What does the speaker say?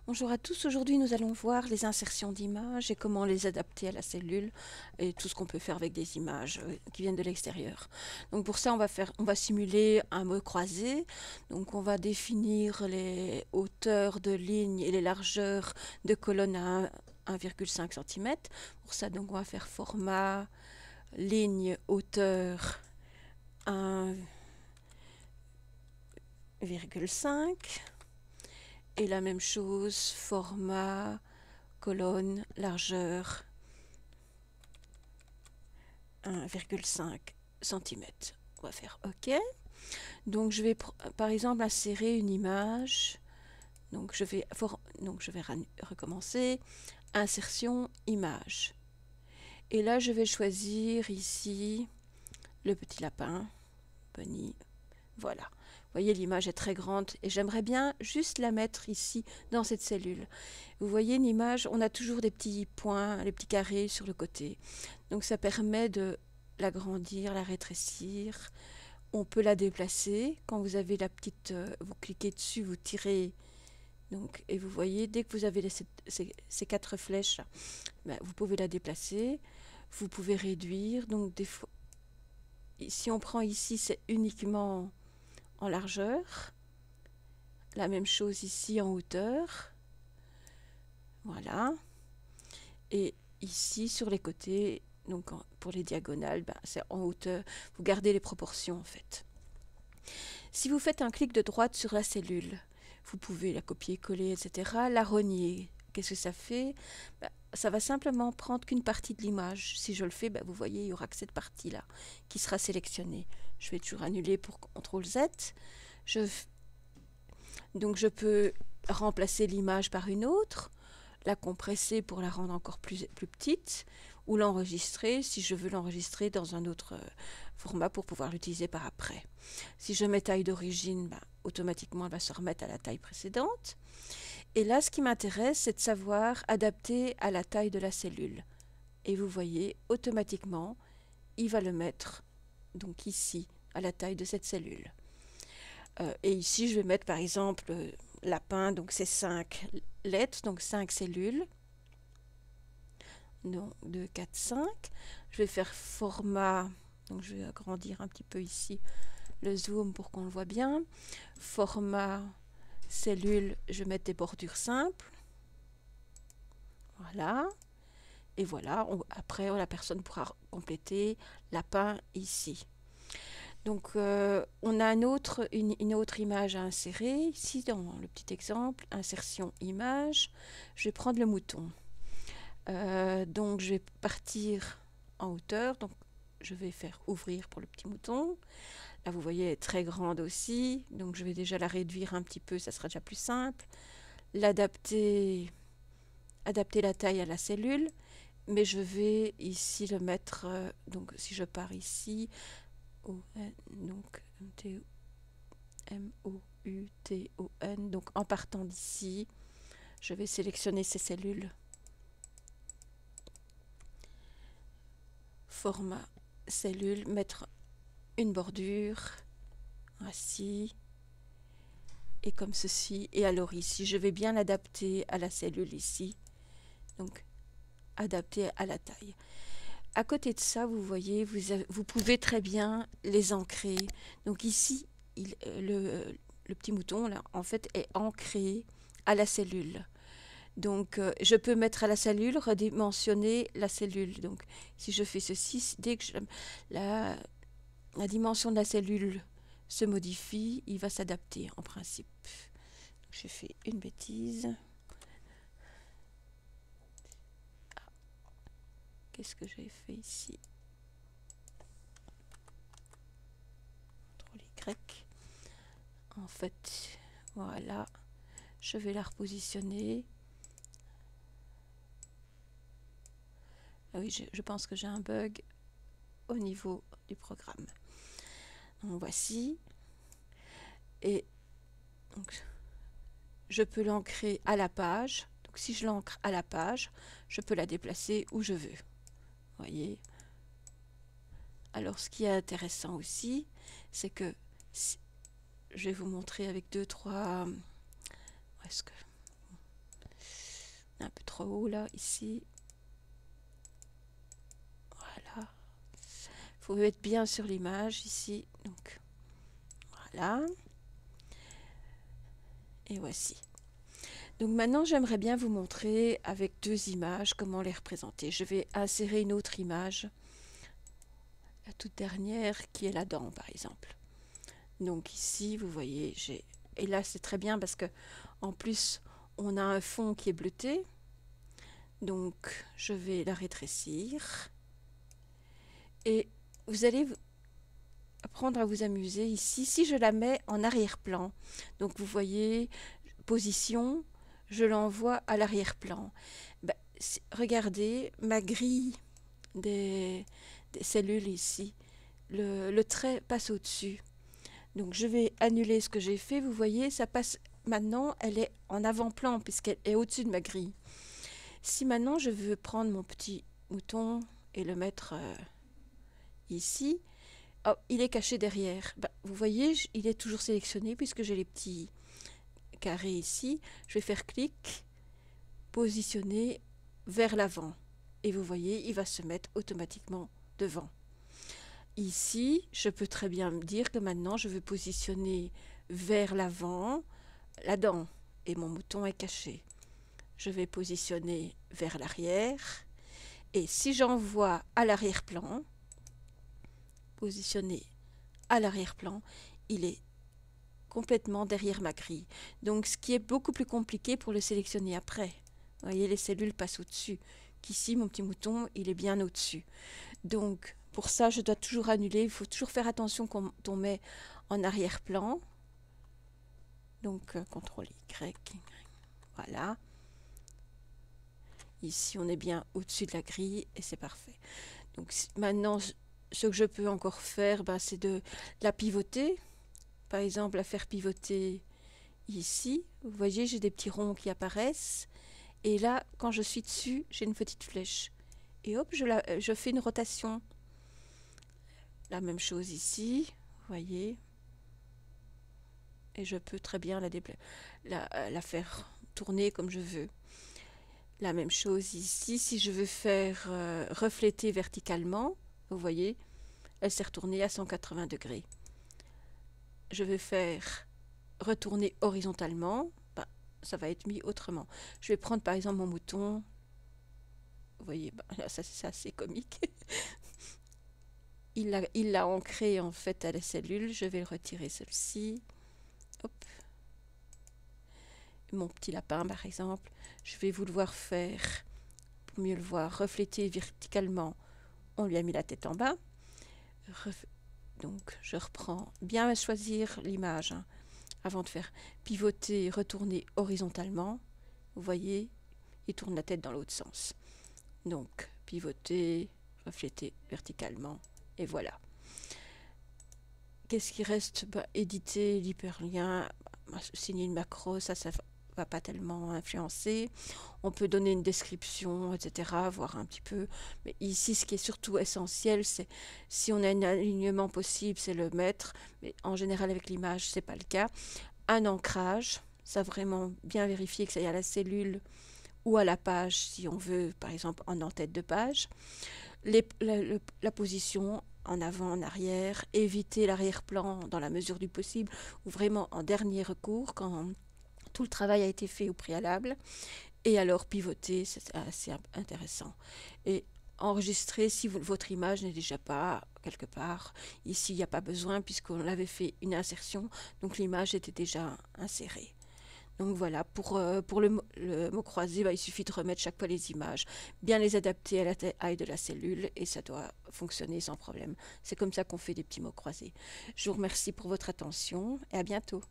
Bonjour à tous, aujourd'hui nous allons voir les insertions d'images et comment les adapter à la cellule et tout ce qu'on peut faire avec des images qui viennent de l'extérieur. Donc pour ça on va simuler un mot croisé, donc on va définir les hauteurs de lignes et les largeurs de colonnes à 1,5 cm. Pour ça donc on va faire format ligne hauteur 1,5 et la même chose format colonne, largeur 1,5 cm. On va faire OK. Donc je vais par exemple insérer une image. Donc je vais recommencer. Insertion image. Et là je vais choisir ici le petit lapin. Bunny. Voilà. Vous voyez, l'image est très grande et j'aimerais bien juste la mettre ici dans cette cellule. Vous voyez une image, on a toujours des petits points, les petits carrés sur le côté. Donc ça permet de l'agrandir, la rétrécir. On peut la déplacer. Quand vous avez la petite, vous cliquez dessus, vous tirez. Donc, et vous voyez, dès que vous avez ces 4 flèches, ben, vous pouvez la déplacer. Vous pouvez réduire. Donc des fois, si on prend ici, c'est uniquement en largeur. La même chose ici en hauteur. Voilà. Et ici sur les côtés, donc pour les diagonales, ben, c'est en hauteur. Vous gardez les proportions en fait. Si vous faites un clic de droite sur la cellule, vous pouvez la copier-coller, etc. La rogner. Qu'est-ce que ça fait? Ben, ça va simplement prendre qu'une partie de l'image. Si je le fais, ben, vous voyez, il n'y aura que cette partie-là qui sera sélectionnée. Je vais toujours annuler pour CTRL Z. Donc je peux remplacer l'image par une autre, la compresser pour la rendre encore plus petite, ou l'enregistrer si je veux l'enregistrer dans un autre format pour pouvoir l'utiliser par après. Si je mets taille d'origine, ben, automatiquement elle va se remettre à la taille précédente. Et là, ce qui m'intéresse, c'est de savoir adapter à la taille de la cellule. Et vous voyez, automatiquement, il va le mettre donc ici, à la taille de cette cellule. Et ici, je vais mettre par exemple lapin, donc c'est 5 lettres, donc 5 cellules. Donc 2, 4, 5. Je vais faire format, donc je vais agrandir un petit peu ici le zoom pour qu'on le voit bien. Format cellule, je vais mettre des bordures simples. Voilà. Et voilà, après la personne pourra compléter lapin ici. Donc on a une autre image à insérer ici dans le petit exemple, insertion image. Je vais prendre le mouton. Donc je vais partir en hauteur, donc je vais faire ouvrir pour le petit mouton. Là vous voyez elle est très grande aussi, donc je vais déjà la réduire un petit peu, ça sera déjà plus simple. L'adapter, adapter la taille à la cellule, mais je vais ici le mettre, donc si je pars ici, donc M-O-U-T-O-N, donc en partant d'ici, je vais sélectionner ces cellules. Format cellule, mettre une bordure, ainsi, et comme ceci. Et alors ici, je vais bien l'adapter à la cellule ici, donc adapter à la taille. À côté de ça, vous voyez, vous pouvez très bien les ancrer. Donc ici, le petit mouton, là, en fait, est ancré à la cellule. Donc, je peux mettre à la cellule, redimensionner la cellule. Donc, si je fais ceci, dès que la dimension de la cellule se modifie, il va s'adapter en principe. J'ai fait une bêtise. Qu'est-ce que j'ai fait ici? CTRL Y. En fait, voilà. Je vais la repositionner. Ah oui, je pense que j'ai un bug au niveau du programme. Donc voici. Et donc, je peux l'ancrer à la page. Donc si je l'ancre à la page, je peux la déplacer où je veux. Vous voyez. Alors ce qui est intéressant aussi, c'est que je vais vous montrer avec 2, 3... Où est-ce que... trop haut là, ici. Voilà. Il faut être bien sur l'image ici. Donc voilà. Et voici. Donc maintenant, j'aimerais bien vous montrer avec deux images comment les représenter. Je vais insérer une autre image, la toute dernière qui est la dent par exemple. Donc ici, vous voyez, et là c'est très bien parce que en plus on a un fond qui est bleuté. Donc je vais la rétrécir et vous allez apprendre à vous amuser ici. Si je la mets en arrière-plan, donc vous voyez, position, je l'envoie à l'arrière-plan. Ben, regardez ma grille des cellules ici. Le trait passe au-dessus. Donc je vais annuler ce que j'ai fait. Vous voyez, ça passe. Maintenant, elle est en avant-plan puisqu'elle est au-dessus de ma grille. Si maintenant je veux prendre mon petit mouton et le mettre ici, oh, il est caché derrière. Ben, vous voyez, il est toujours sélectionné puisque j'ai les petits carrés ici. Je vais faire clic, positionner vers l'avant. Et vous voyez, il va se mettre automatiquement devant. Ici, je peux très bien me dire que maintenant, je veux positionner vers l'avant la dent et mon mouton est caché. Je vais positionner vers l'arrière et si j'envoie à l'arrière-plan, positionner à l'arrière-plan, il est complètement derrière ma grille. Donc, ce qui est beaucoup plus compliqué pour le sélectionner après. Vous voyez, les cellules passent au-dessus. Qu'ici, mon petit mouton, il est bien au-dessus. Donc, pour ça, je dois toujours annuler. Il faut toujours faire attention quand on met en arrière-plan. Donc, CTRL Y. Voilà. Ici, on est bien au-dessus de la grille et c'est parfait. Donc, maintenant, ce que je peux encore faire, ben, c'est de la pivoter. Par exemple, la faire pivoter ici. Vous voyez, j'ai des petits ronds qui apparaissent. Et là, quand je suis dessus, j'ai une petite flèche. Et hop, je fais une rotation. La même chose ici, vous voyez. Et je peux très bien la faire tourner comme je veux. La même chose ici, si je veux faire refléter verticalement, vous voyez, elle s'est retournée à 180 degrés. Je vais faire retourner horizontalement, ben, ça va être mis autrement. Je vais prendre par exemple mon mouton, vous voyez, ben, là, ça c'est assez comique. Il l'a ancré en fait à la cellule, je vais retirer celle-ci. Hop. Mon petit lapin par exemple, je vais vous le voir faire, pour mieux le voir, refléter verticalement. On lui a mis la tête en bas. Donc je reprends, bien choisir l'image hein, avant de faire pivoter, retourner horizontalement. Vous voyez, il tourne la tête dans l'autre sens. Donc pivoter, refléter verticalement et voilà. Qu'est-ce qui reste? Éditer l'hyperlien, signer une macro, ça va pas tellement influencer. On peut donner une description, etc., voir un petit peu. Mais ici, ce qui est surtout essentiel, c'est si on a un alignement possible, c'est le mettre. Mais en général, avec l'image, c'est pas le cas. Un ancrage, ça vraiment bien vérifier que ça y est à la cellule ou à la page, si on veut, par exemple, en tête de page. La position en avant, en arrière, éviter l'arrière-plan dans la mesure du possible, ou vraiment en dernier recours, quand tout le travail a été fait au préalable, et alors pivoter, c'est assez intéressant. Et enregistrer si votre image n'est déjà pas quelque part. Ici, il n'y a pas besoin puisqu'on avait fait une insertion, donc l'image était déjà insérée. Donc voilà, pour le mot croisé, il suffit de remettre chaque fois les images, bien les adapter à la taille de la cellule et ça doit fonctionner sans problème. C'est comme ça qu'on fait des petits mots croisés. Je vous remercie pour votre attention et à bientôt.